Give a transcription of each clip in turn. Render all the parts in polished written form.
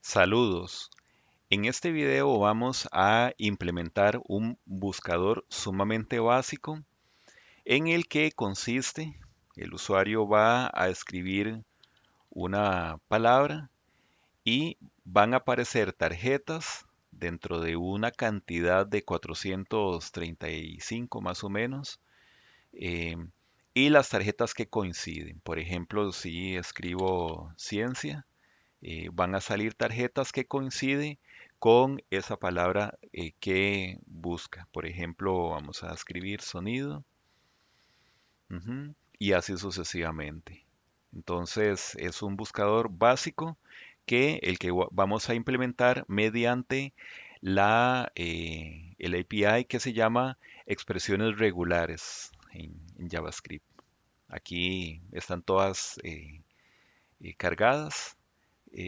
Saludos. En este video vamos a implementar un buscador sumamente básico en el que consiste, el usuario va a escribir una palabra y van a aparecer tarjetas dentro de una cantidad de 435 más o menos, eh, y las tarjetas que coinciden. Por ejemplo, si escribo ciencia, van a salir tarjetas que coinciden con esa palabra que busca. Por ejemplo, vamos a escribir sonido, y así sucesivamente. Entonces, es un buscador básico que vamos a implementar mediante el API que se llama expresiones regulares en JavaScript. Aquí están todas cargadas.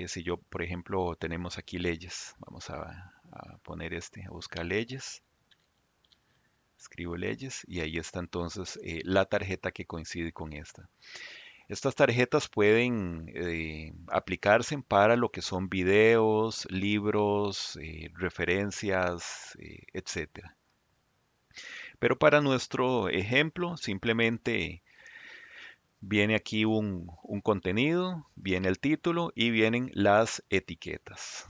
Si yo, por ejemplo, tenemos aquí leyes, vamos a poner a buscar leyes, escribo leyes y ahí está entonces la tarjeta que coincide con esta. Estas tarjetas pueden aplicarse para lo que son videos, libros, referencias, etcétera. Pero para nuestro ejemplo, simplemente viene aquí un contenido, viene el título y vienen las etiquetas.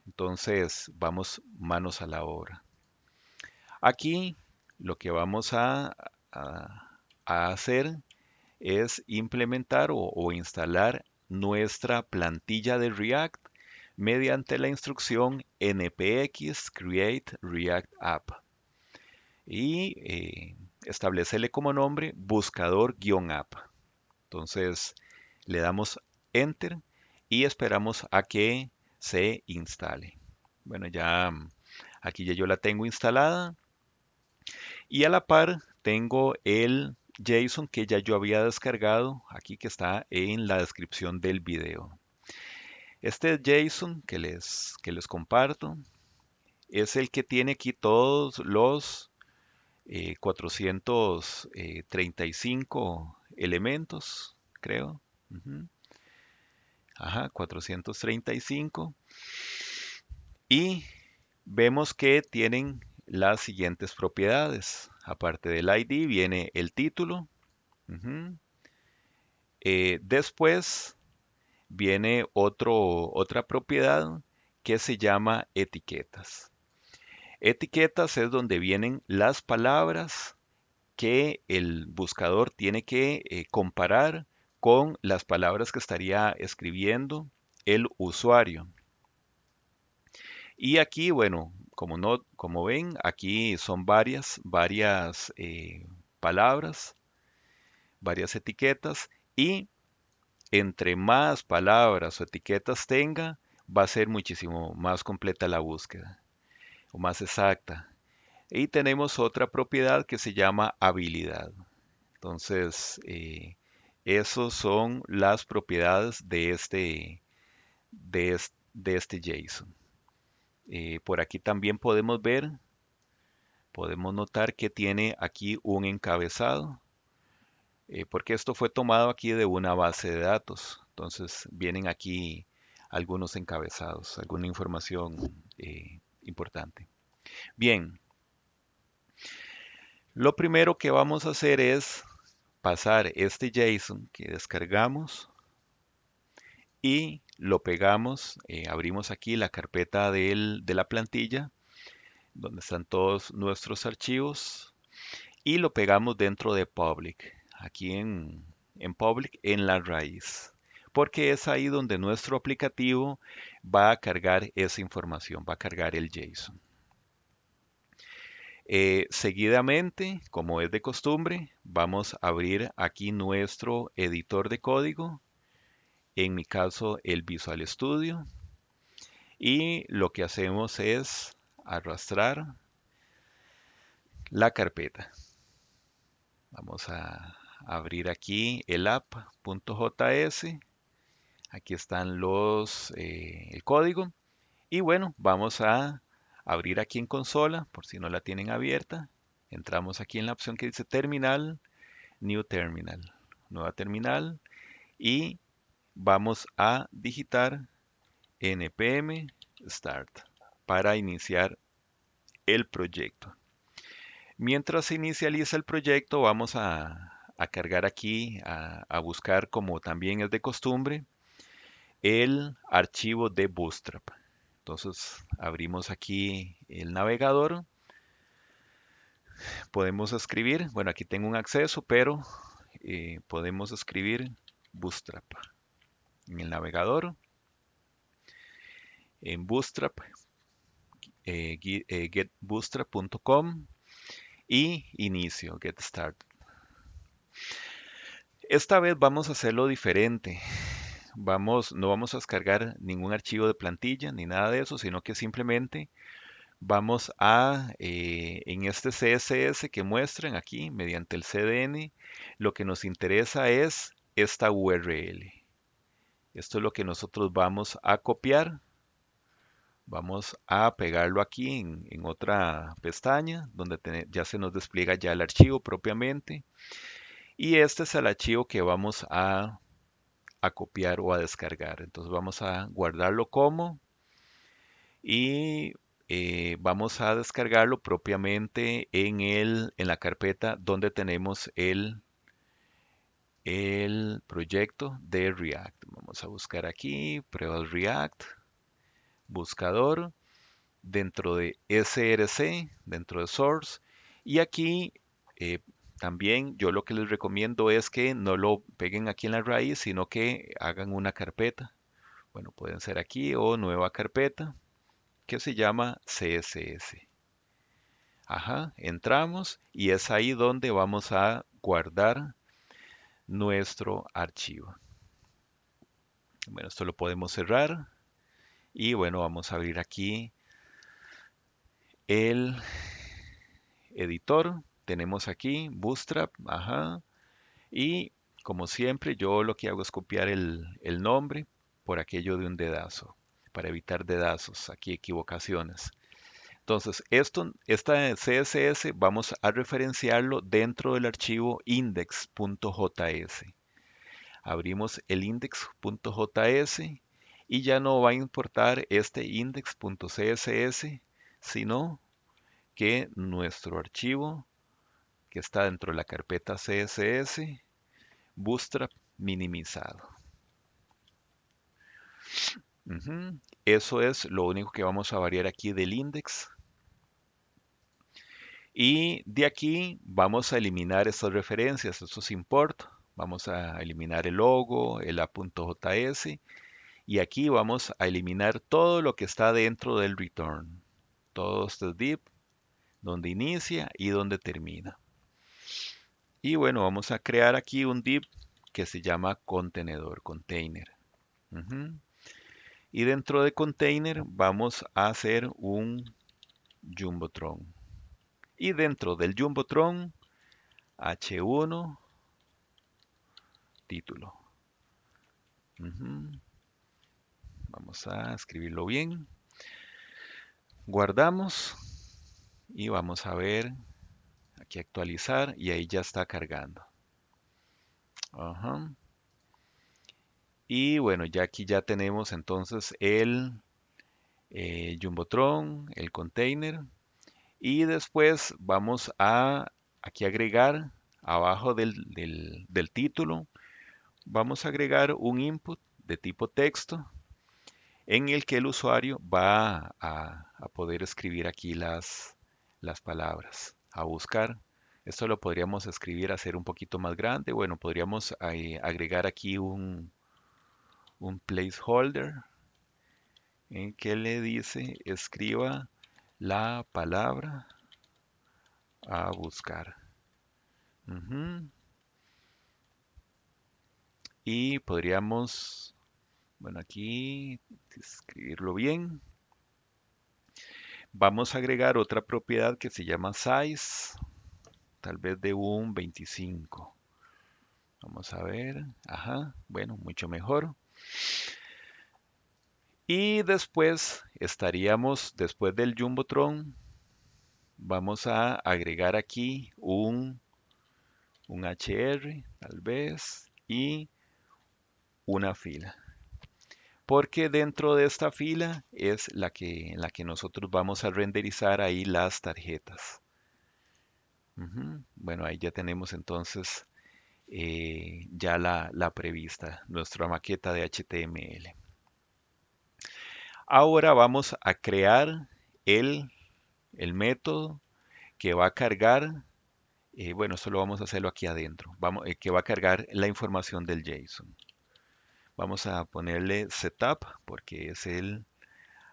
Entonces, vamos manos a la obra. Aquí lo que vamos a hacer es implementar o instalar nuestra plantilla de React mediante la instrucción npx create React App y establecerle como nombre buscador-app. Entonces le damos Enter y esperamos a que se instale. Bueno, ya aquí ya yo la tengo instalada y a la par tengo el JSON que ya yo había descargado aquí que está en la descripción del video. Este JSON que les comparto es el que tiene aquí todos los 435 elementos, creo. Ujú. Ajá, 435. Y vemos que tienen las siguientes propiedades. Aparte del ID viene el título. Ujú. Después viene otra propiedad que se llama etiquetas. Etiquetas es donde vienen las palabras que el buscador tiene que comparar con las palabras que estaría escribiendo el usuario. Y aquí, bueno, como no, como ven, aquí son varias palabras, varias etiquetas, y entre más palabras o etiquetas tenga, va a ser muchísimo más completa la búsqueda o más exacta. Y tenemos otra propiedad que se llama habilidad. Entonces, esos son las propiedades de este JSON. Por aquí también podemos notar que tiene aquí un encabezado, porque esto fue tomado aquí de una base de datos. Entonces vienen aquí algunos encabezados, alguna información importante. Bien, lo primero que vamos a hacer es pasar este JSON que descargamos y lo pegamos, abrimos aquí la carpeta de la plantilla, donde están todos nuestros archivos, y lo pegamos dentro de public, aquí en public, en la raíz, porque es ahí donde nuestro aplicativo va a cargar esa información, va a cargar el JSON. Seguidamente, como es de costumbre, vamos a abrir aquí nuestro editor de código, en mi caso el Visual Studio, y lo que hacemos es arrastrar la carpeta. Vamos a abrir aquí el app.js. Aquí están el código. Y bueno, vamos a abrir aquí en consola, por si no la tienen abierta. Entramos aquí en la opción que dice terminal, new terminal, nueva terminal. Y vamos a digitar npm start para iniciar el proyecto. Mientras se inicializa el proyecto, vamos a cargar aquí, a buscar, como también es de costumbre, el archivo de Bootstrap. Entonces abrimos aquí el navegador, podemos escribir, bueno, aquí tengo un acceso, pero podemos escribir Bootstrap en el navegador, en Bootstrap, getbootstrap.com y inicio, get start. Esta vez vamos a hacerlo diferente. No vamos a descargar ningún archivo de plantilla ni nada de eso, sino que simplemente vamos en este CSS que muestran aquí mediante el CDN, lo que nos interesa es esta URL. Esto es lo que nosotros vamos a copiar. Vamos a pegarlo aquí en otra pestaña donde ya se nos despliega ya el archivo propiamente. Y este es el archivo que vamos a copiar o a descargar. Entonces vamos a guardarlo como y vamos a descargarlo propiamente en la carpeta donde tenemos el proyecto de React. Vamos a buscar aquí, pruebas React, buscador, dentro de src, dentro de source, y aquí eh, también yo lo que les recomiendo es que no lo peguen aquí en la raíz, sino que hagan una carpeta. Bueno, pueden ser aquí o nueva carpeta que se llama CSS. Ajá, entramos y es ahí donde vamos a guardar nuestro archivo. Bueno, esto lo podemos cerrar y bueno, vamos a abrir aquí el editor. Tenemos aquí Bootstrap, ajá, y como siempre yo lo que hago es copiar el nombre por aquello de un dedazo, para evitar dedazos, aquí equivocaciones. Entonces, esta CSS vamos a referenciarlo dentro del archivo index.js. Abrimos el index.js y ya no va a importar este index.css, sino que nuestro archivo que está dentro de la carpeta CSS, Bootstrap minimizado. Ujú. Eso es lo único que vamos a variar aquí del index. Y de aquí vamos a eliminar estas referencias, estos import. Vamos a eliminar el logo, el a.js. Y aquí vamos a eliminar todo lo que está dentro del return. Todo este div, donde inicia y donde termina. Y bueno, vamos a crear aquí un div que se llama contenedor, container. Ujú. Y dentro de container vamos a hacer un jumbotron. Y dentro del jumbotron, h1 título. Ujú. Vamos a escribirlo bien. Guardamos y vamos a ver aquí actualizar y ahí ya está cargando. Ajá. Y bueno, ya aquí ya tenemos entonces el Jumbotron, el container. Y después vamos a aquí agregar abajo del título, vamos a agregar un input de tipo texto en el que el usuario va a poder escribir aquí las palabras, a buscar. Esto lo podríamos escribir, hacer un poquito más grande. Bueno, podríamos agregar aquí un placeholder en que le dice escriba la palabra a buscar. Ujú. Y podríamos, bueno, aquí escribirlo bien. Vamos a agregar otra propiedad que se llama size, tal vez de un 25. Vamos a ver, ajá, bueno, mucho mejor. Y después después del Jumbotron, vamos a agregar aquí un HR, tal vez, y una fila. porque dentro de esta fila es en la que nosotros vamos a renderizar ahí las tarjetas. Ujú. Bueno, ahí ya tenemos entonces ya la prevista, nuestra maqueta de HTML. Ahora vamos a crear el, el método que va a cargar, bueno, esto lo vamos a hacerlo aquí adentro, que va a cargar la información del JSON. Vamos a ponerle setup porque es el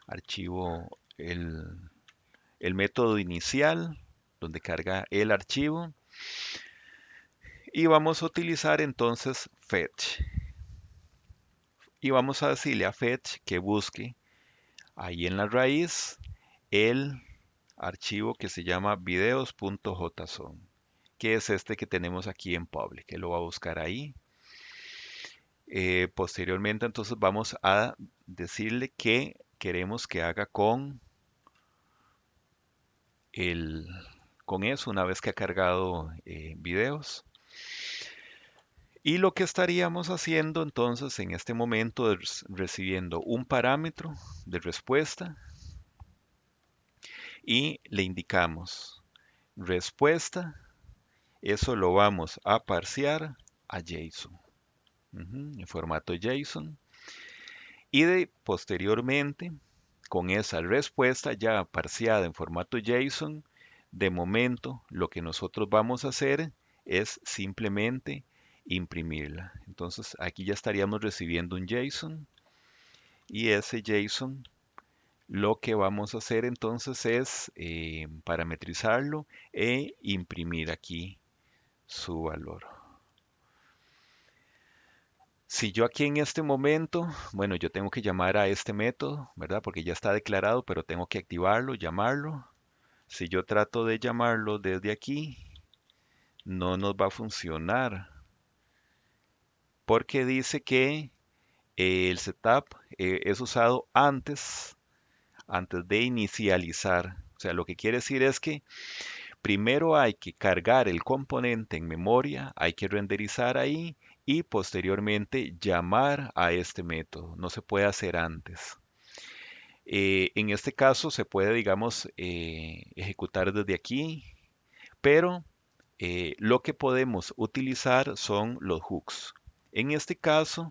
archivo, el método inicial donde carga el archivo. Y vamos a utilizar entonces fetch. Y vamos a decirle a fetch que busque ahí en la raíz el archivo que se llama videos.json, que es este que tenemos aquí en public, que lo va a buscar ahí. Posteriormente entonces vamos a decirle que queremos que haga el, con eso una vez que ha cargado videos. Y lo que estaríamos haciendo entonces en este momento es recibiendo un parámetro de respuesta y le indicamos respuesta, eso lo vamos a parsear a JSON, en formato JSON. Y posteriormente, con esa respuesta ya parseada en formato JSON, de momento lo que nosotros vamos a hacer es simplemente imprimirla. Entonces aquí ya estaríamos recibiendo un JSON y ese JSON lo que vamos a hacer entonces es parametrizarlo e imprimir aquí su valor. Si yo aquí en este momento, bueno, yo tengo que llamar a este método, ¿verdad? Porque ya está declarado, pero tengo que activarlo, llamarlo. Si yo trato de llamarlo desde aquí, no nos va a funcionar porque dice que el setup es usado antes de inicializar. O sea, lo que quiere decir es que primero hay que cargar el componente en memoria, hay que renderizar ahí y posteriormente llamar a este método. No se puede hacer antes. En este caso se puede, digamos, ejecutar desde aquí, pero lo que podemos utilizar son los hooks. En este caso,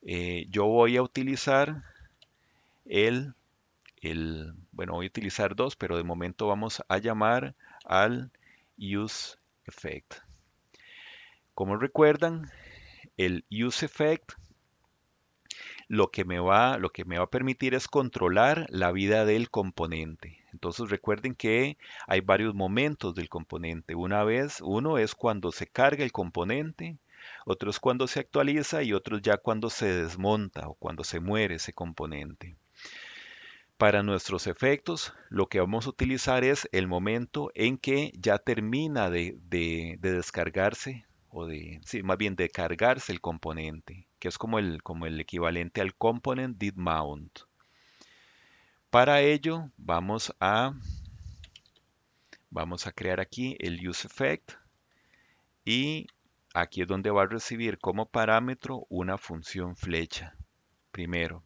yo voy a utilizar el, bueno, voy a utilizar dos, pero de momento vamos a llamar al useEffect. Como recuerdan, el useEffect lo que me va a permitir es controlar la vida del componente. Entonces recuerden que hay varios momentos del componente. Uno es cuando se carga el componente, otro es cuando se actualiza y otro ya cuando se desmonta o cuando se muere ese componente. Para nuestros efectos, lo que vamos a utilizar es el momento en que ya termina de descargarse o sí, más bien de cargarse el componente, que es como el equivalente al component did mount. Para ello, vamos a crear aquí el useEffect y aquí es donde va a recibir como parámetro una función flecha, primero.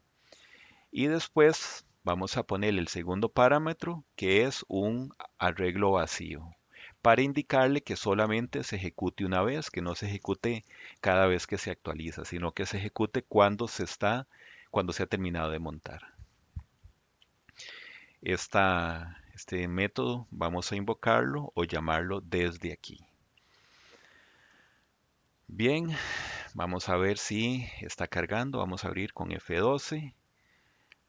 Y después vamos a poner el segundo parámetro, que es un arreglo vacío, para indicarle que solamente se ejecute una vez, que no se ejecute cada vez que se actualiza, sino que se ejecute cuando se ha terminado de montar. Este método vamos a invocarlo o llamarlo desde aquí. Bien, vamos a ver si está cargando. Vamos a abrir con F12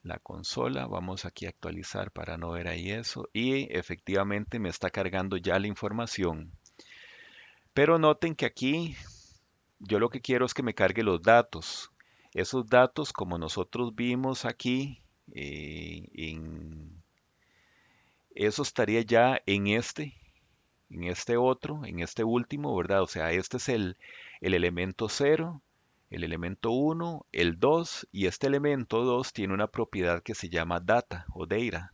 la consola. Vamos aquí a actualizar para no ver ahí eso. Y efectivamente me está cargando ya la información. Pero noten que aquí yo lo que quiero es que me cargue los datos. Esos datos, como nosotros vimos aquí, eso estaría ya en este otro, en este último, ¿verdad? O sea, este es el elemento 0, el elemento 1, el 2 y este elemento 2 tiene una propiedad que se llama data o data.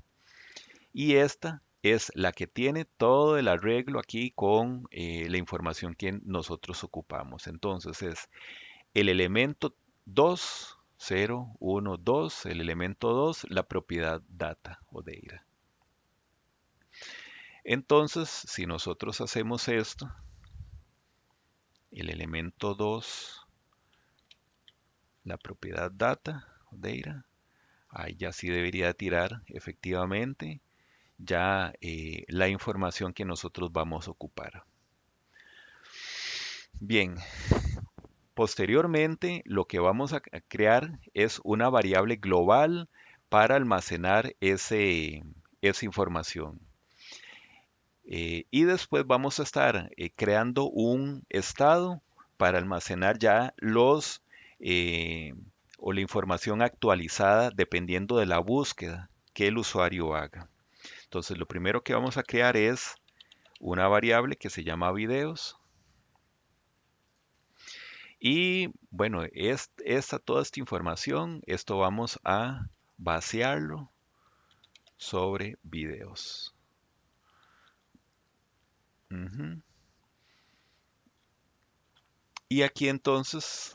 Y esta es la que tiene todo el arreglo aquí con la información que nosotros ocupamos. Entonces es el elemento 2 0, 1, 2, el elemento 2, la propiedad data o data. Entonces, si nosotros hacemos esto, el elemento 2, la propiedad data o data, ahí ya sí debería tirar efectivamente ya la información que nosotros vamos a ocupar. Bien, posteriormente lo que vamos a crear es una variable global para almacenar esa información. Y después vamos a estar creando un estado para almacenar ya eh, o la información actualizada dependiendo de la búsqueda que el usuario haga. Entonces, lo primero que vamos a crear es una variable que se llama videos. Y bueno, toda esta información, esto vamos a vaciarlo sobre videos. Ujú. Y aquí entonces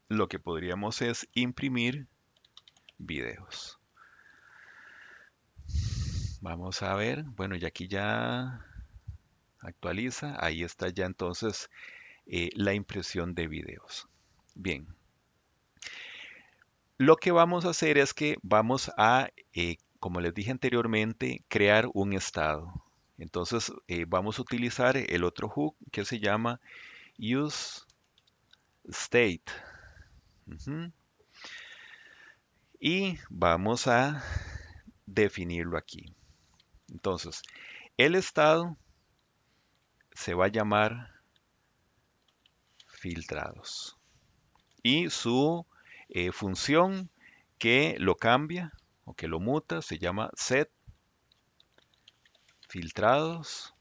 lo que podríamos es imprimir videos. Vamos a ver, bueno, y aquí ya actualiza, ahí está ya entonces la impresión de videos. Bien, lo que vamos a hacer es que vamos a, como les dije anteriormente, crear un estado. Entonces vamos a utilizar el otro hook que se llama useState. Ujú. Y vamos a definirlo aquí. Entonces, el estado se va a llamar filtrados. Y su función que lo cambia o que lo muta se llama set filtrados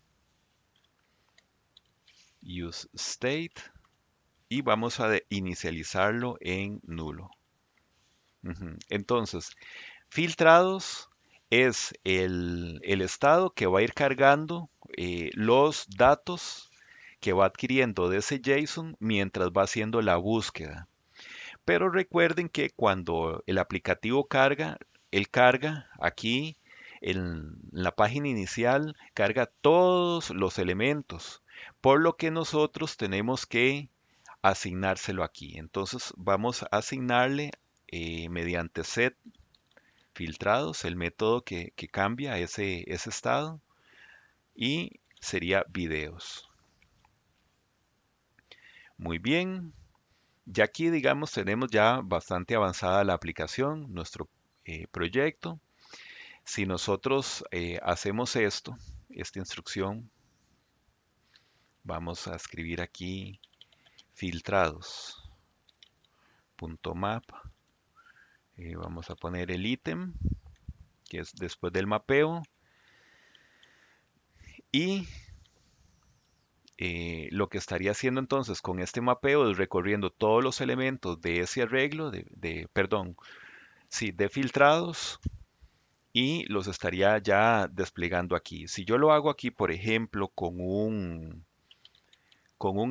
use state y vamos a inicializarlo en nulo. Ujú. Entonces, filtrados es el estado que va a ir cargando los datos que va adquiriendo de ese JSON mientras va haciendo la búsqueda. Pero recuerden que cuando el aplicativo carga, él carga aquí en la página inicial, carga todos los elementos, por lo que nosotros tenemos que asignárselo aquí. Entonces vamos a asignarle mediante set filtrados el método que cambia ese estado y sería videos. Muy bien, ya aquí digamos tenemos ya bastante avanzada la aplicación, nuestro proyecto. Si nosotros hacemos esta instrucción, vamos a escribir aquí filtrados.map. Vamos a poner el ítem, que es después del mapeo. Y lo que estaría haciendo entonces con este mapeo es recorriendo todos los elementos de ese arreglo, perdón, sí, de filtrados y los estaría ya desplegando aquí. Si yo lo hago aquí, por ejemplo, con un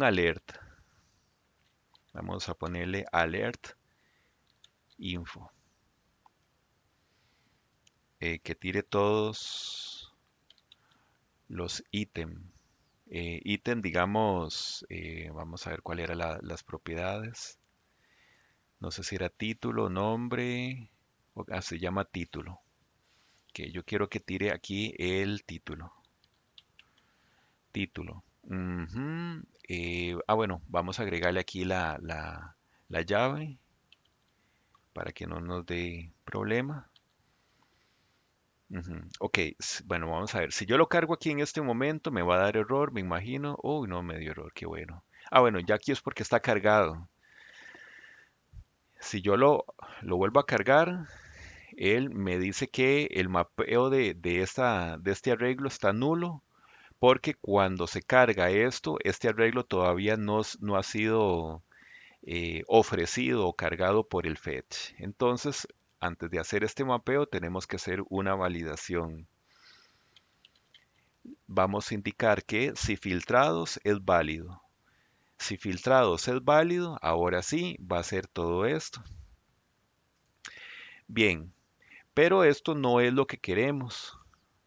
alert, vamos a ponerle alert info, que tire todos los ítems. Ítem, digamos, vamos a ver cuál eran las propiedades. No sé si era título, nombre, se llama título. Que yo quiero que tire aquí el título. Título. Ujú. Bueno, vamos a agregarle aquí la llave para que no nos dé problema. Ujú. Ok, bueno, vamos a ver. Si yo lo cargo aquí en este momento, me va a dar error, me imagino. Uy, no me dio error, qué bueno. Bueno, ya aquí es porque está cargado. Si yo lo vuelvo a cargar, él me dice que el mapeo de este arreglo está nulo, porque cuando se carga esto, este arreglo todavía no ha sido ofrecido o cargado por el fetch. Entonces, antes de hacer este mapeo, tenemos que hacer una validación. Vamos a indicar que si filtrados es válido. Si filtrados es válido, ahora sí va a ser todo esto. Bien, pero esto no es lo que queremos.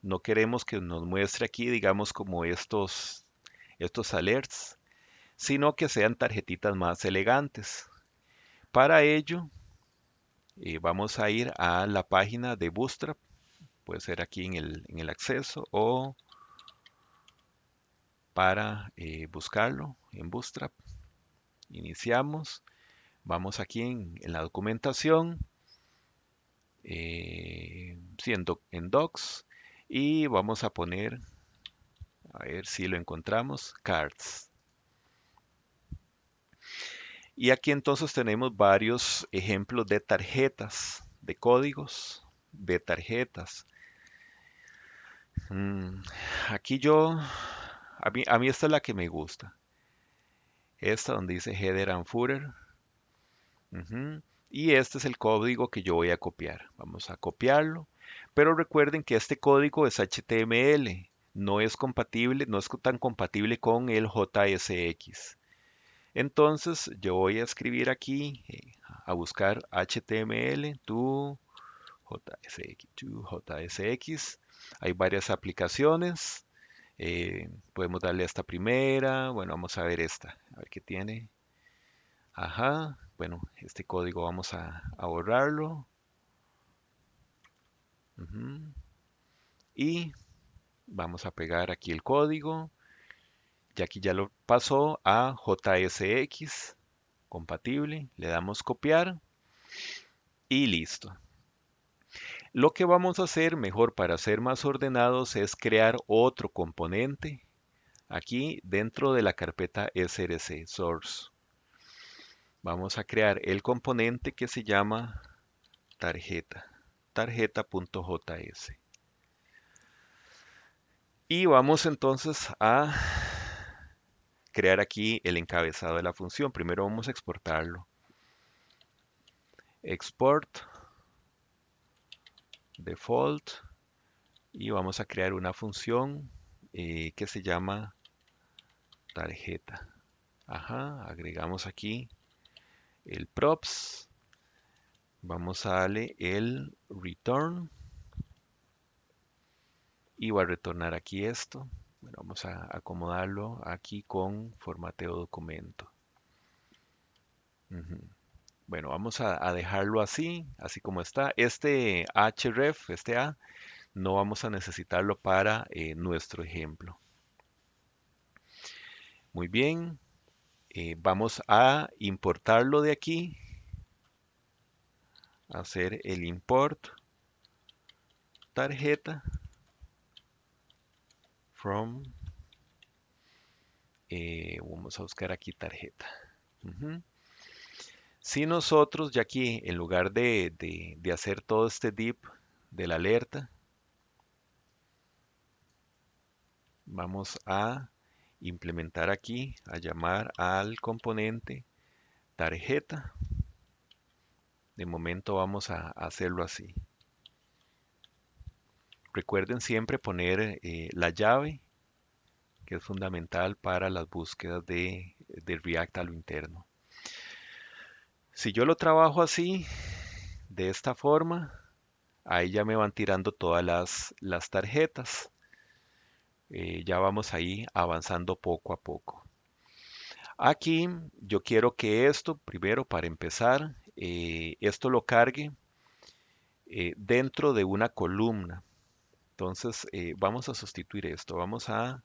No queremos que nos muestre aquí, digamos, como estos alerts, sino que sean tarjetitas más elegantes. Para ello, vamos a ir a la página de Bootstrap, puede ser aquí en el acceso o para buscarlo en Bootstrap. Iniciamos, vamos aquí en la documentación, sí, en Docs, y vamos a poner, a ver si lo encontramos, Cards. Y aquí entonces tenemos varios ejemplos de tarjetas, de códigos de tarjetas. Mm, aquí a mí esta es la que me gusta. Esta donde dice header and footer. Ujú. Y este es el código que yo voy a copiar. Vamos a copiarlo. Pero recuerden que este código es HTML. No es compatible, no es tan compatible con el JSX. Entonces yo voy a escribir aquí, a buscar HTML to JSX. Hay varias aplicaciones. Podemos darle a esta primera. Bueno, vamos a ver esta. A ver qué tiene. Ajá. Bueno, este código vamos a borrarlo. Ujú. Y vamos a pegar aquí el código. Y aquí ya lo pasó a JSX. Compatible. Le damos copiar. Y listo. Lo que vamos a hacer mejor para ser más ordenados es crear otro componente aquí dentro de la carpeta src source. Vamos a crear el componente que se llama tarjeta, tarjeta.js. Y vamos entonces a crear aquí el encabezado de la función. Primero vamos a exportarlo. Export default y vamos a crear una función que se llama tarjeta. Ajá, agregamos aquí el props. Vamos a darle el return y va a retornar aquí esto. Bueno, vamos a acomodarlo aquí con formateo documento. Ujú. Bueno, vamos a dejarlo así, así como está. Este href, este A, no vamos a necesitarlo para nuestro ejemplo. Muy bien, vamos a importarlo de aquí, hacer el import tarjeta from, vamos a buscar aquí tarjeta. Ujú. Si nosotros ya aquí, en lugar de hacer todo este div de la alerta, vamos a implementar aquí, a llamar al componente tarjeta. De momento vamos a hacerlo así. Recuerden siempre poner la llave, que es fundamental para las búsquedas de React a lo interno. Si yo lo trabajo así, de esta forma, ahí ya me van tirando todas las tarjetas. Ya vamos ahí avanzando poco a poco. Aquí yo quiero que esto, primero para empezar, esto lo cargue dentro de una columna. Entonces vamos a sustituir esto. Vamos a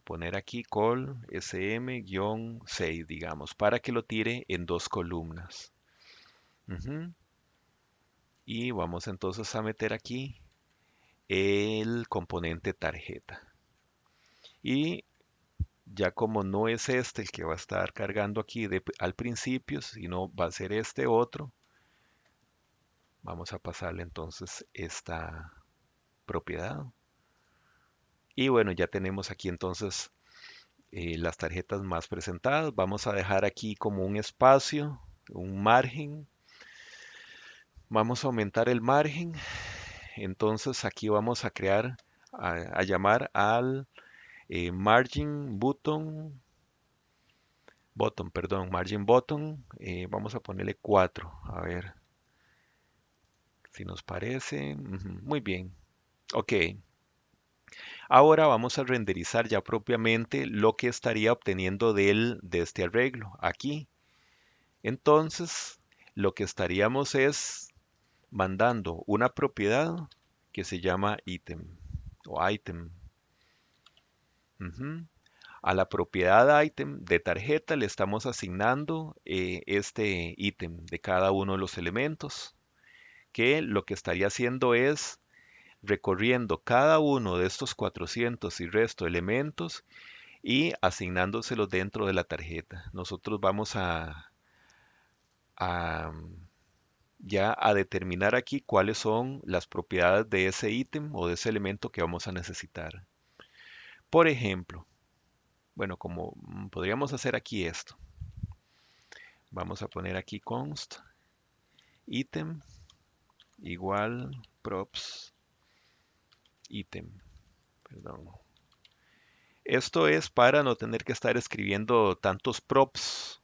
poner aquí col sm-6, digamos, para que lo tire en dos columnas. Ujú. Y vamos entonces a meter aquí el componente tarjeta. Y ya como no es este el que va a estar cargando aquí al principio, sino va a ser este otro, vamos a pasarle entonces esta propiedad. Y bueno, ya tenemos aquí entonces las tarjetas más presentadas. Vamos a dejar aquí como un espacio, un margen. Vamos a aumentar el margen. Entonces aquí vamos a crear, a llamar al margin button bottom, perdón, margin bottom, vamos a ponerle 4, a ver si nos parece. Ujú, muy bien, ok. Ahora vamos a renderizar ya propiamente lo que estaría obteniendo de este arreglo aquí. Entonces, lo que estaríamos es mandando una propiedad que se llama item o item. Ujú. A la propiedad item de tarjeta le estamos asignando este ítem de cada uno de los elementos, que lo que estaría haciendo es recorriendo cada uno de estos 400 y resto elementos y asignándoselos dentro de la tarjeta. Nosotros vamos a, ya a determinar aquí cuáles son las propiedades de ese ítem o de ese elemento que vamos a necesitar. Por ejemplo, bueno, como podríamos hacer aquí esto. Vamos a poner aquí const item igual props item, perdón. Esto es para no tener que estar escribiendo tantos props,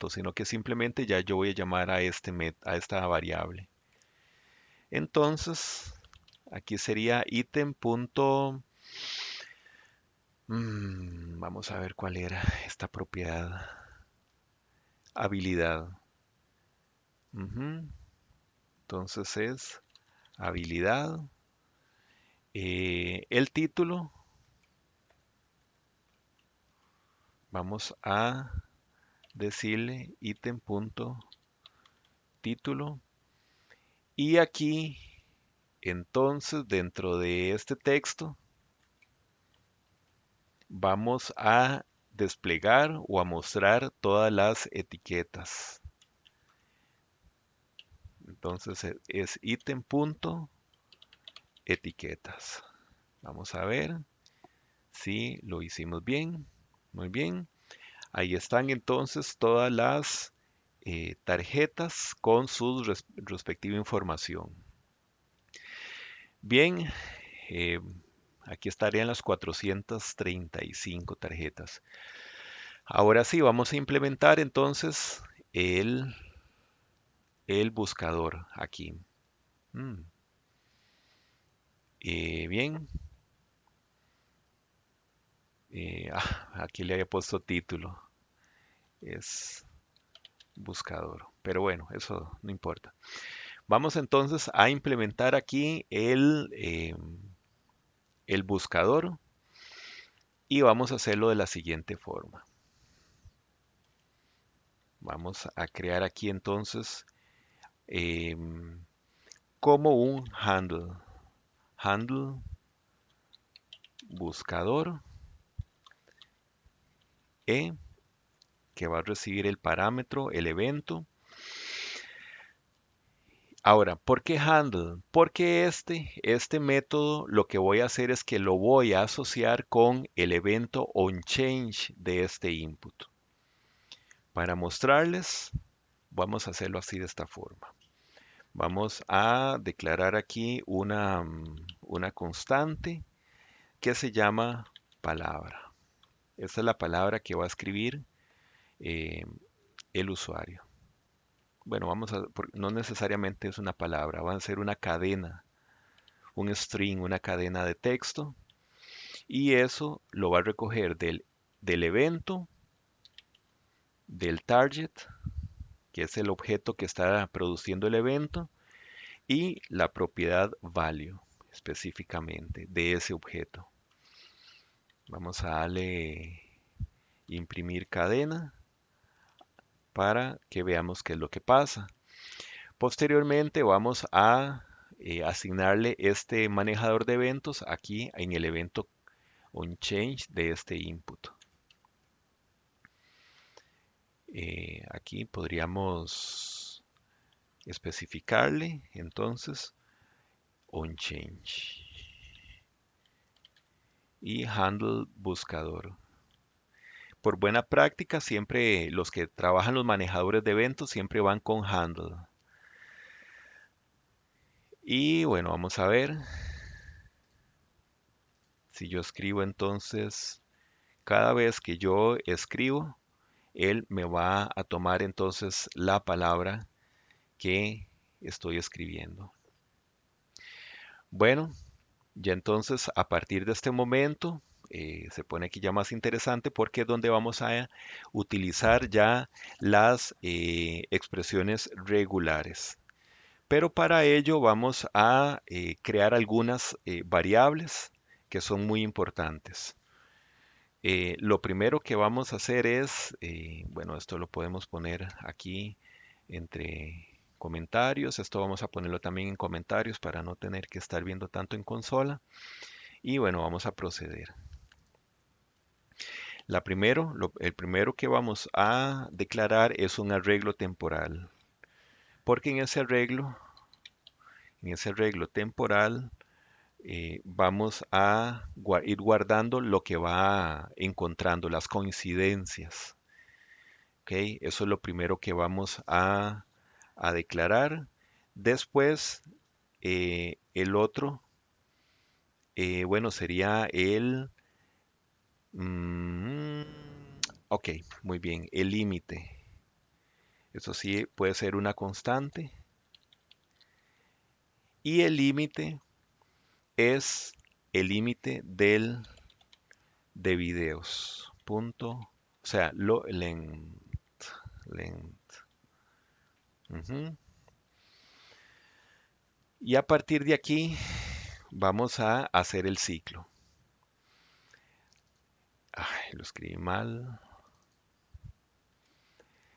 sino que simplemente ya yo voy a llamar a a esta variable. Entonces, aquí sería item. Vamos a ver cuál era esta propiedad. Habilidad. Ujú. Entonces es habilidad. El título, vamos a decirle ítem.título. Y aquí, entonces, dentro de este texto, vamos a desplegar o a mostrar todas las etiquetas. Entonces es ítem.etiquetas. Vamos a ver si lo hicimos bien. Muy bien. Ahí están entonces todas las tarjetas con su respectiva información. Bien, eh, aquí estarían las 435 tarjetas. Ahora sí, vamos a implementar entonces el, el buscador aquí. Mm, bien, aquí le había puesto título, es buscador, pero bueno, eso no importa. Vamos entonces a implementar aquí el buscador y vamos a hacerlo de la siguiente forma. Vamos a crear aquí entonces em, como un handle buscador e que va a recibir el parámetro, el evento. Ahora, ¿por qué handle? Porque este método lo que voy a hacer es que lo voy a asociar con el evento onChange de este input. Para mostrarles, vamos a hacerlo así de esta forma. Vamos a declarar aquí una constante que se llama palabra. Esta es la palabra que va a escribir eh, el usuario. Bueno, no necesariamente es una palabra, va a ser una cadena, un string, una cadena de texto, y eso lo va a recoger del evento, del target, que es el objeto que está produciendo el evento, y la propiedad value, específicamente, de ese objeto. Vamos a darle imprimir cadena para que veamos qué es lo que pasa. Posteriormente vamos a asignarle este manejador de eventos aquí en el evento onChange de este input. Aquí podríamos especificarle entonces onChange y handle buscador. Por buena práctica, siempre los que trabajan los manejadores de eventos siempre van con handle. Y bueno, vamos a ver si yo escribo entonces cada vez que yo escribo, él me va a tomar entonces la palabra que estoy escribiendo. Bueno, ya entonces a partir de este momento se pone aquí ya más interesante porque es donde vamos a utilizar ya las expresiones regulares. Pero para ello vamos a crear algunas variables que son muy importantes. Lo primero que vamos a hacer es, bueno, esto lo podemos poner aquí entre comentarios. Esto vamos a ponerlo también en comentarios para no tener que estar viendo tanto en consola. Y bueno, vamos a proceder. El primero que vamos a declarar es un arreglo temporal, porque en ese arreglo temporal, vamos a ir guardando lo que va encontrando, las coincidencias. ¿Ok? Eso es lo primero que vamos a declarar. Después, el otro, bueno, sería el... mm, ok, muy bien, el límite. Eso sí puede ser una constante. Y el límite es el límite de videos. Punto. O sea, length. Ujú. Y a partir de aquí vamos a hacer el ciclo. Ay, lo escribí mal.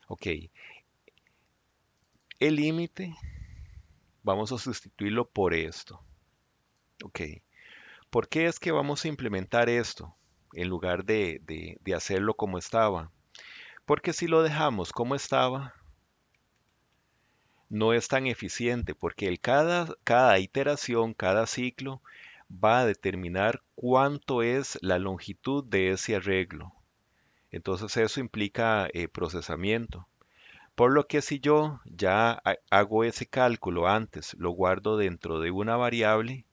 Ok, el límite vamos a sustituirlo por esto. Ok, ¿por qué es que vamos a implementar esto en lugar de hacerlo como estaba? Porque si lo dejamos como estaba, no es tan eficiente, porque cada iteración, cada ciclo, va a determinar cuánto es la longitud de ese arreglo. Entonces eso implica procesamiento. Por lo que si yo ya hago ese cálculo antes, lo guardo dentro de una variable,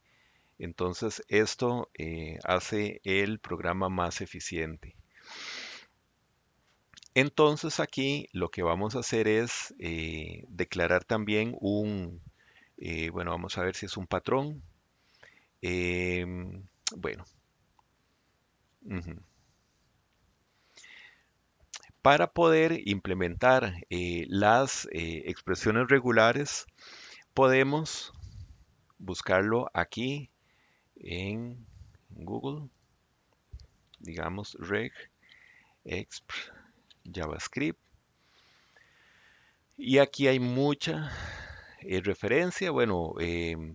entonces esto hace el programa más eficiente. Entonces aquí lo que vamos a hacer es declarar también bueno, vamos a ver si es un patrón. Bueno, ujú. Para poder implementar las expresiones regulares, podemos buscarlo aquí en Google, digamos reg exp JavaScript. Y aquí hay mucha referencia. Bueno,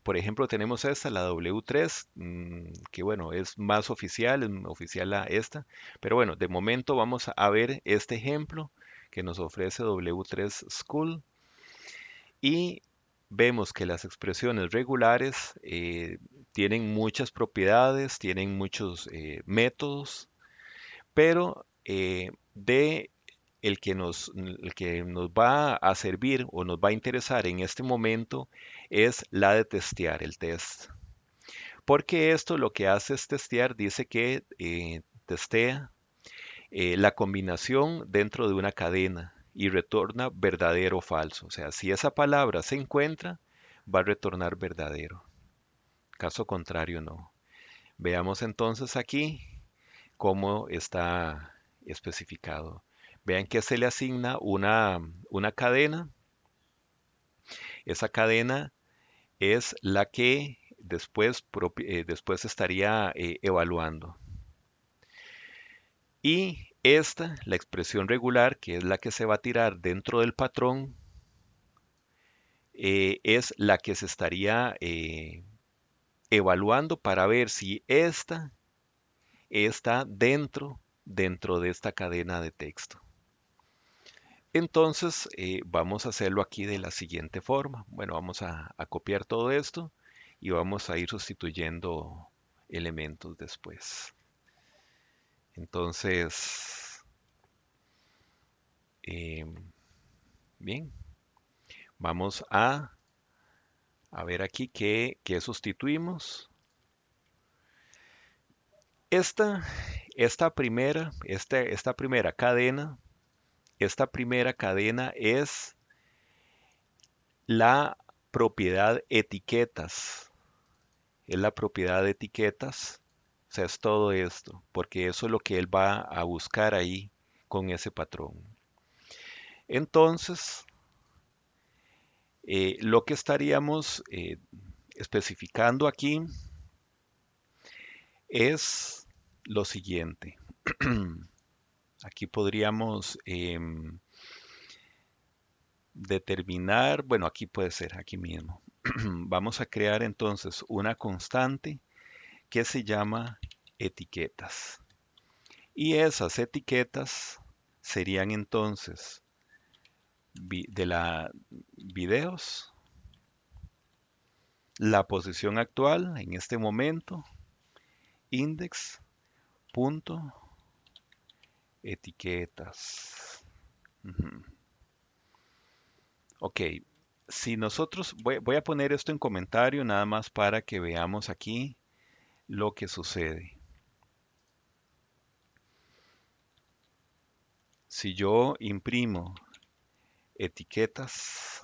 por ejemplo, tenemos esta, la W3, que bueno, es más oficial, es oficial esta. Pero bueno, de momento vamos a ver este ejemplo que nos ofrece W3 School. Y vemos que las expresiones regulares tienen muchas propiedades, tienen muchos métodos, pero de el que nos va a servir o nos va a interesar en este momento es la de testear, el test. Porque esto lo que hace es testear, dice que testea la combinación dentro de una cadena y retorna verdadero o falso. O sea, si esa palabra se encuentra, va a retornar verdadero. Caso contrario, no. Veamos entonces aquí cómo está especificado. Vean que se le asigna una cadena. Esa cadena es la que después estaría evaluando. Y esta, la expresión regular, que es la que se va a tirar dentro del patrón, es la que se estaría evaluando para ver si esta está dentro de esta cadena de texto. Entonces, vamos a hacerlo aquí de la siguiente forma. Bueno, vamos a copiar todo esto y vamos a ir sustituyendo elementos después. Entonces, bien, vamos a ver aquí qué sustituimos. Esta esta primera cadena es la propiedad etiquetas. Es la propiedad de etiquetas. O sea, es todo esto, porque eso es lo que él va a buscar ahí con ese patrón. Entonces, lo que estaríamos especificando aquí es lo siguiente. Aquí podríamos determinar, bueno, aquí puede ser, aquí mismo. Vamos a crear entonces una constante que se llama etiquetas. Y esas etiquetas serían entonces de la videos, la posición actual en este momento, index, punto, etiquetas. Ujú. Ok, si nosotros, voy a poner esto en comentario nada más para que veamos aquí lo que sucede. Si yo imprimo etiquetas,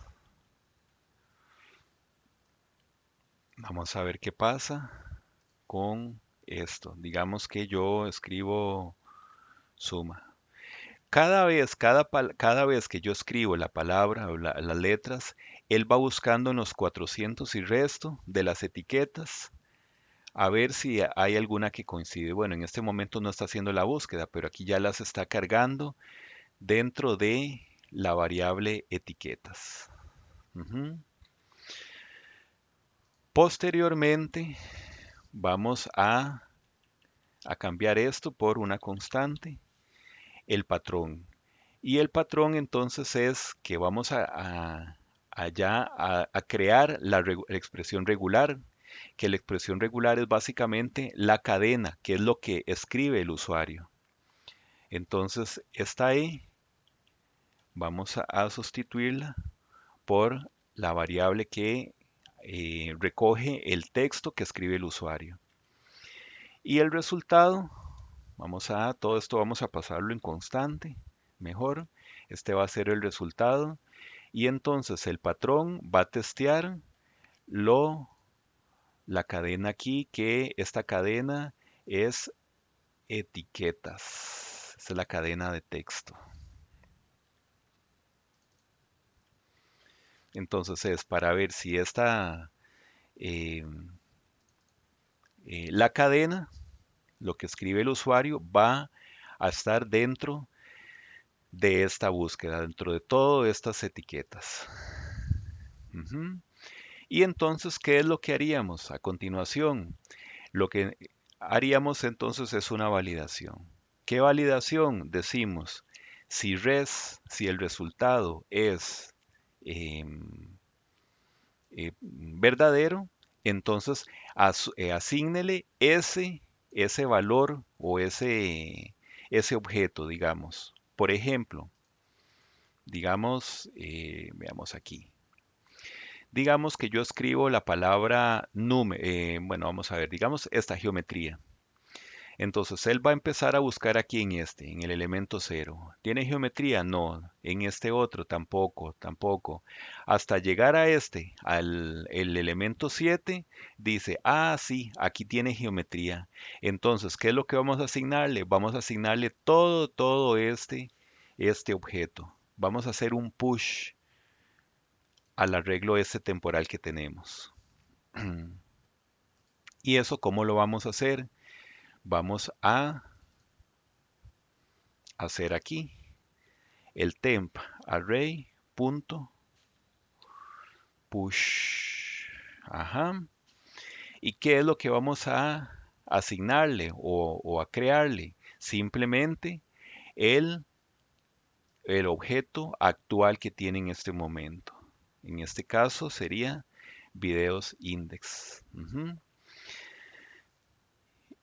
vamos a ver qué pasa con esto. Digamos que yo escribo suma. Cada vez que yo escribo la palabra o las letras, él va buscando en los 400 y resto de las etiquetas a ver si hay alguna que coincide. Bueno, en este momento no está haciendo la búsqueda, pero aquí ya las está cargando dentro de la variable etiquetas. Ujú. Posteriormente, vamos a cambiar esto por una constante, el patrón. Y el patrón entonces es que vamos a crear la expresión regular, que la expresión regular es básicamente la cadena, que es lo que escribe el usuario. Entonces, esta E vamos a sustituirla por la variable que recoge el texto que escribe el usuario. Y el resultado, todo esto vamos a pasarlo en constante, mejor. Este va a ser el resultado. Y entonces el patrón va a testear lo, la cadena aquí, que esta cadena es etiquetas. Esta es la cadena de texto. Entonces es para ver si eh, la cadena, lo que escribe el usuario, va a estar dentro de esta búsqueda, dentro de todas estas etiquetas. Ujú. Y entonces, ¿qué es lo que haríamos a continuación? Lo que haríamos entonces es una validación. ¿Qué validación? Decimos, si el resultado es em, verdadero, entonces asígnele ese valor o ese objeto, digamos. Por ejemplo, digamos, veamos aquí. Digamos que yo escribo la palabra número, bueno, vamos a ver, digamos esta geometría. Entonces él va a empezar a buscar aquí en el elemento cero. ¿Tiene geometría? No. En este otro tampoco, tampoco. Hasta llegar a el elemento 7, dice, ah, sí, aquí tiene geometría. Entonces, ¿qué es lo que vamos a asignarle? Vamos a asignarle todo este objeto. Vamos a hacer un push al arreglo este temporal que tenemos. ¿Y eso cómo lo vamos a hacer? Vamos a hacer aquí el temp array punto push. Ajá. ¿Y qué es lo que vamos a asignarle o a crearle? Simplemente el, el objeto actual que tiene en este momento. En este caso sería videos index. Ujú.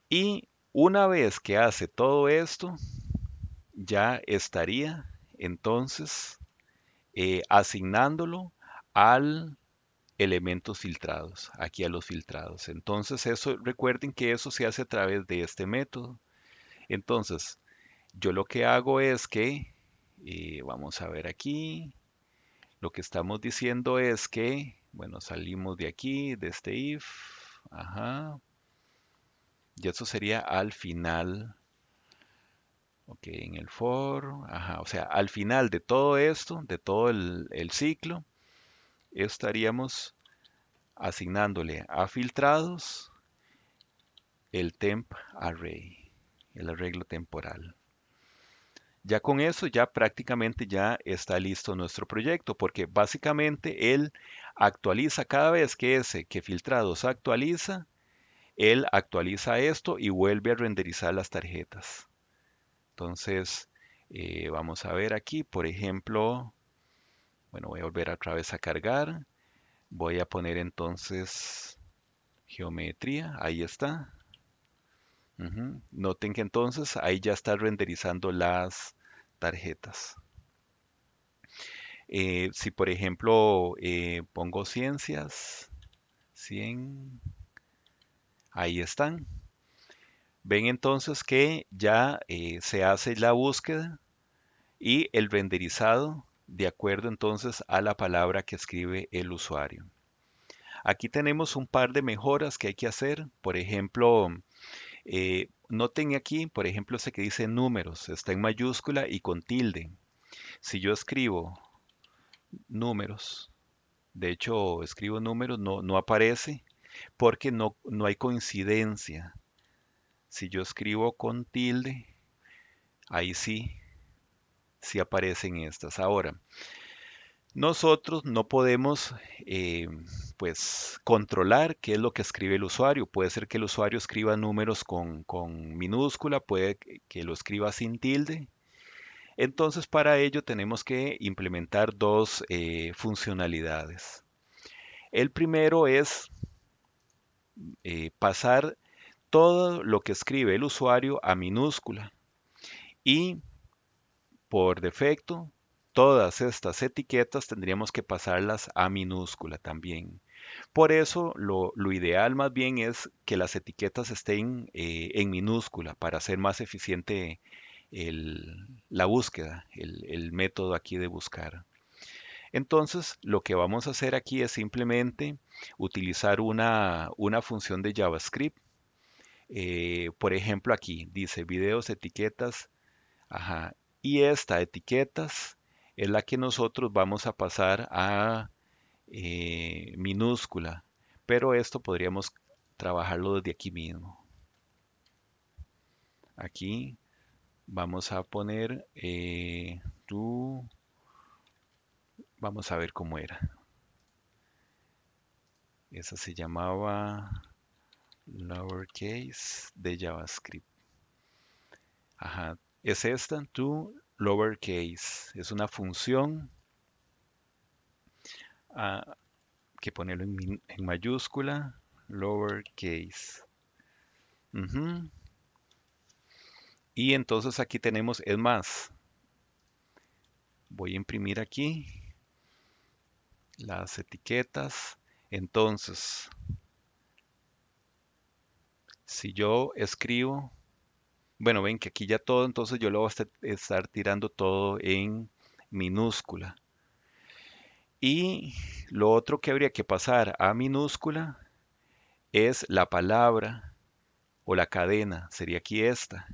Y una vez que hace todo esto, ya estaría entonces asignándolo al elementos filtrados, aquí a los filtrados. Entonces eso, recuerden que eso se hace a través de este método. Entonces, yo lo que hago es que, vamos a ver aquí, lo que estamos diciendo es que, bueno, salimos de aquí, de este if, ajá, y eso sería al final, ok, en el for, ajá, o sea, al final de todo esto, de todo el ciclo, estaríamos asignándole a filtrados el temp array, el arreglo temporal. Ya con eso ya prácticamente ya está listo nuestro proyecto, porque básicamente él actualiza cada vez que ese que filtrados actualiza, él actualiza esto y vuelve a renderizar las tarjetas. Entonces, vamos a ver aquí, por ejemplo, bueno, voy a volver otra vez a cargar. Voy a poner entonces geometría, ahí está. Ujú. Noten que entonces ahí ya está renderizando las tarjetas. Si por ejemplo pongo ciencias, 100, ahí están. Ven entonces que ya se hace la búsqueda y el renderizado de acuerdo entonces a la palabra que escribe el usuario. Aquí tenemos un par de mejoras que hay que hacer. Por ejemplo, noten aquí, por ejemplo, ese que dice números, está en mayúscula y con tilde. Si yo escribo números, de hecho escribo números, no aparece porque no hay coincidencia. Si yo escribo con tilde, ahí sí aparecen estas. Ahora, nosotros no podemos, eh, pues, controlar qué es lo que escribe el usuario. Puede ser que el usuario escriba números con minúscula, puede que lo escriba sin tilde. Entonces, para ello tenemos que implementar dos funcionalidades. El primero es pasar todo lo que escribe el usuario a minúscula y por defecto todas estas etiquetas tendríamos que pasarlas a minúscula también. Por eso lo ideal más bien es que las etiquetas estén en minúscula para hacer más eficiente la búsqueda, el método aquí de buscar. Entonces, lo que vamos a hacer aquí es simplemente utilizar una función de JavaScript. Por ejemplo, aquí dice videos, etiquetas, ajá, y esta etiquetas es la que nosotros vamos a pasar a minúscula, pero esto podríamos trabajarlo desde aquí mismo. Aquí vamos a poner vamos a ver cómo era. Esa se llamaba lowercase de JavaScript. Ajá, es esta, to lowercase. Es una función ah, que ponerlo en mayúscula, lowercase. Ujú. Y entonces aquí tenemos, es más, voy a imprimir aquí las etiquetas. Entonces, si yo escribo, bueno, ven que aquí ya todo, entonces yo lo voy a estar tirando todo en minúscula. Y lo otro que habría que pasar a minúscula es la palabra o la cadena, sería aquí esta.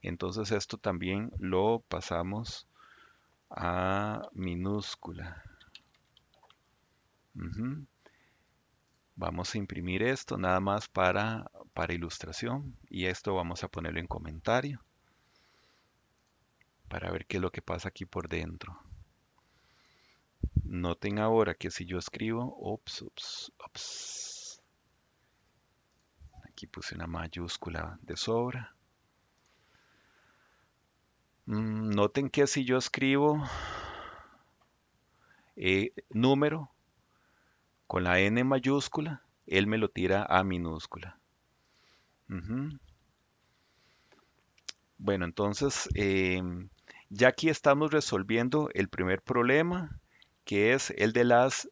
Entonces esto también lo pasamos a minúscula. Ujú. Vamos a imprimir esto nada más para ilustración y esto vamos a ponerlo en comentario para ver qué es lo que pasa aquí por dentro. Noten ahora que si yo escribo, aquí puse una mayúscula de sobra. Noten que si yo escribo número con la N mayúscula, él me lo tira a minúscula. Ujú. Bueno, entonces ya aquí estamos resolviendo el primer problema, que es el de las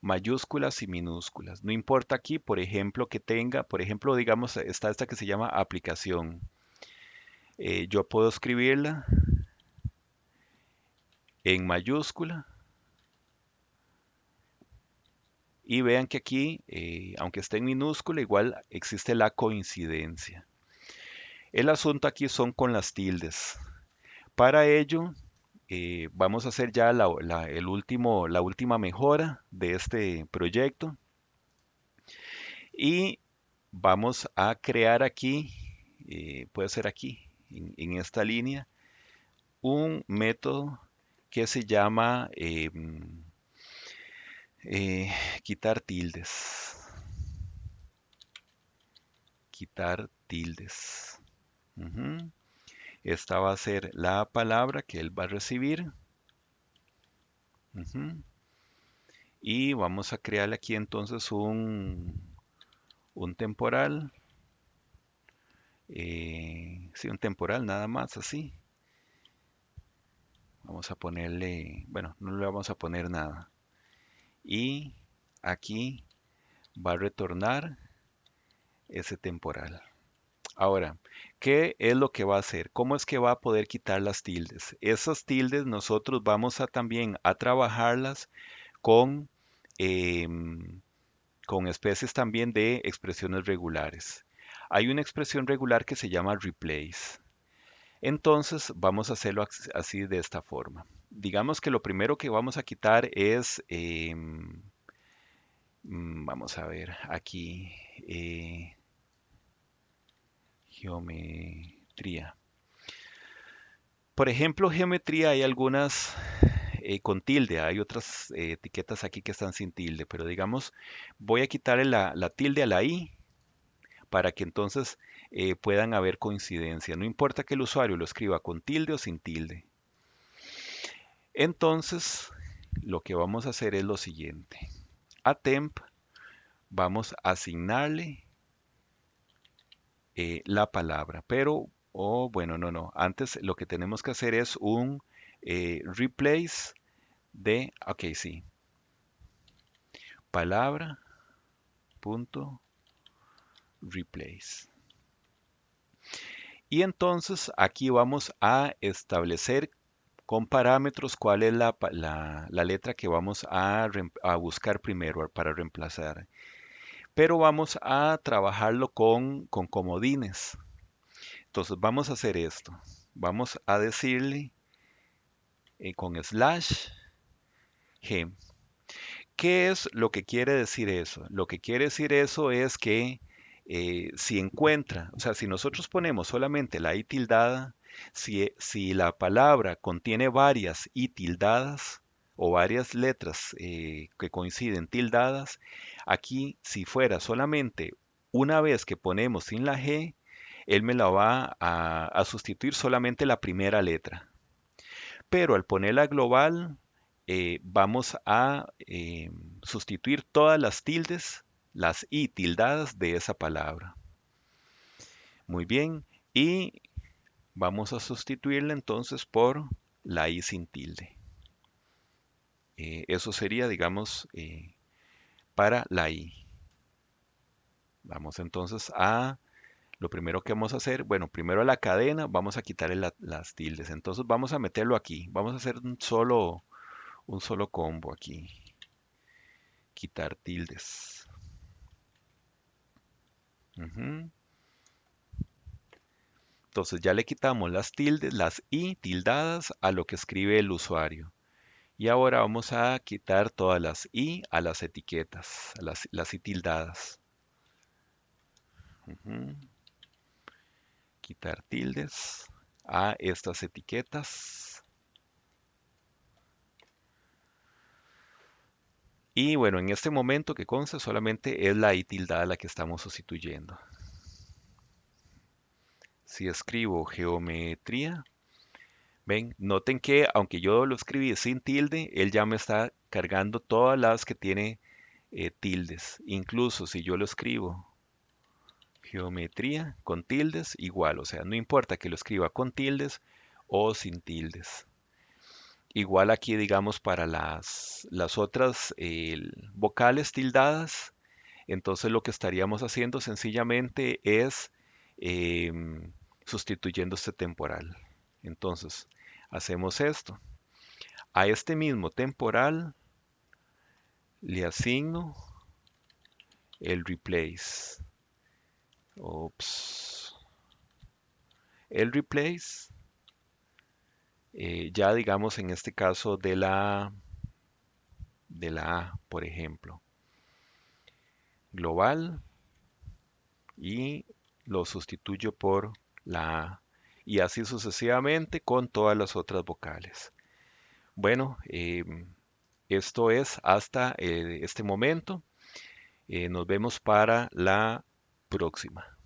mayúsculas y minúsculas. No importa aquí, por ejemplo, que tenga, por ejemplo, digamos, está esta que se llama aplicación. Yo puedo escribirla en mayúscula y vean que aquí, aunque esté en minúscula, igual existe la coincidencia. El asunto aquí son con las tildes. Para ello, vamos a hacer ya la última mejora de este proyecto y vamos a crear aquí, puede ser aquí, en esta línea, un método que se llama eh, quitar tildes. Quitar tildes. Ujú. Esta va a ser la palabra que él va a recibir. Ujú. Y vamos a crear aquí entonces un temporal. Sí, un temporal nada más así. Vamos a ponerle, bueno, no le vamos a poner nada. Y aquí va a retornar ese temporal. Ahora, ¿qué es lo que va a hacer? ¿Cómo es que va a poder quitar las tildes? Esas tildes nosotros vamos a también a trabajarlas con, em, con especies también de expresiones regulares. Hay una expresión regular que se llama replace. Entonces vamos a hacerlo así de esta forma. Digamos que lo primero que vamos a quitar es, vamos a ver aquí, geometría. Por ejemplo, geometría hay algunas con tilde, hay otras etiquetas aquí que están sin tilde, pero digamos, voy a quitarle la tilde a la i para que entonces puedan haber coincidencia. No importa que el usuario lo escriba con tilde o sin tilde. Entonces, lo que vamos a hacer es lo siguiente. A temp vamos a asignarle la palabra, pero, oh, bueno, no. Antes lo que tenemos que hacer es un replace de, ok, sí, palabra punto replace. Y entonces aquí vamos a establecer con parámetros cuál es la letra que vamos a buscar primero para reemplazar. Pero vamos a trabajarlo con comodines. Entonces vamos a hacer esto. Vamos a decirle con slash g. ¿Qué es lo que quiere decir eso? Lo que quiere decir eso es que si encuentra, o sea, si nosotros ponemos solamente la i tildada, si la palabra contiene varias i tildadas o varias letras que coinciden tildadas, aquí si fuera solamente una vez que ponemos sin la g, él me la va a sustituir solamente la primera letra. Pero al ponerla global, vamos a sustituir todas las tildes, las i tildadas de esa palabra. Muy bien, y vamos a sustituirla entonces por la i sin tilde. Eso sería, digamos, para la i. Vamos entonces a, lo primero que vamos a hacer, bueno, primero a la cadena vamos a quitarle las tildes. Entonces vamos a meterlo aquí. Vamos a hacer un solo combo aquí. Quitar tildes. Ujú. Entonces ya le quitamos las tildes, las i tildadas a lo que escribe el usuario. Y ahora vamos a quitar todas las i a las etiquetas, a las i tildadas. Ujú. Quitar tildes a estas etiquetas. Y bueno, en este momento que consta solamente es la i tildada la que estamos sustituyendo. Si escribo geometría, ven, noten que aunque yo lo escribí sin tilde, él ya me está cargando todas las que tiene tildes. Incluso si yo lo escribo geometría con tildes, igual. O sea, no importa que lo escriba con tildes o sin tildes. Igual aquí, digamos, para las otras vocales tildadas, entonces lo que estaríamos haciendo sencillamente es em, sustituyendo este temporal. Entonces, hacemos esto. A este mismo temporal le asigno el replace. Ups. El replace, ya digamos en este caso de la A, por ejemplo, global y lo sustituyo por la A. Y así sucesivamente con todas las otras vocales. Bueno, esto es hasta este momento. Nos vemos para la próxima.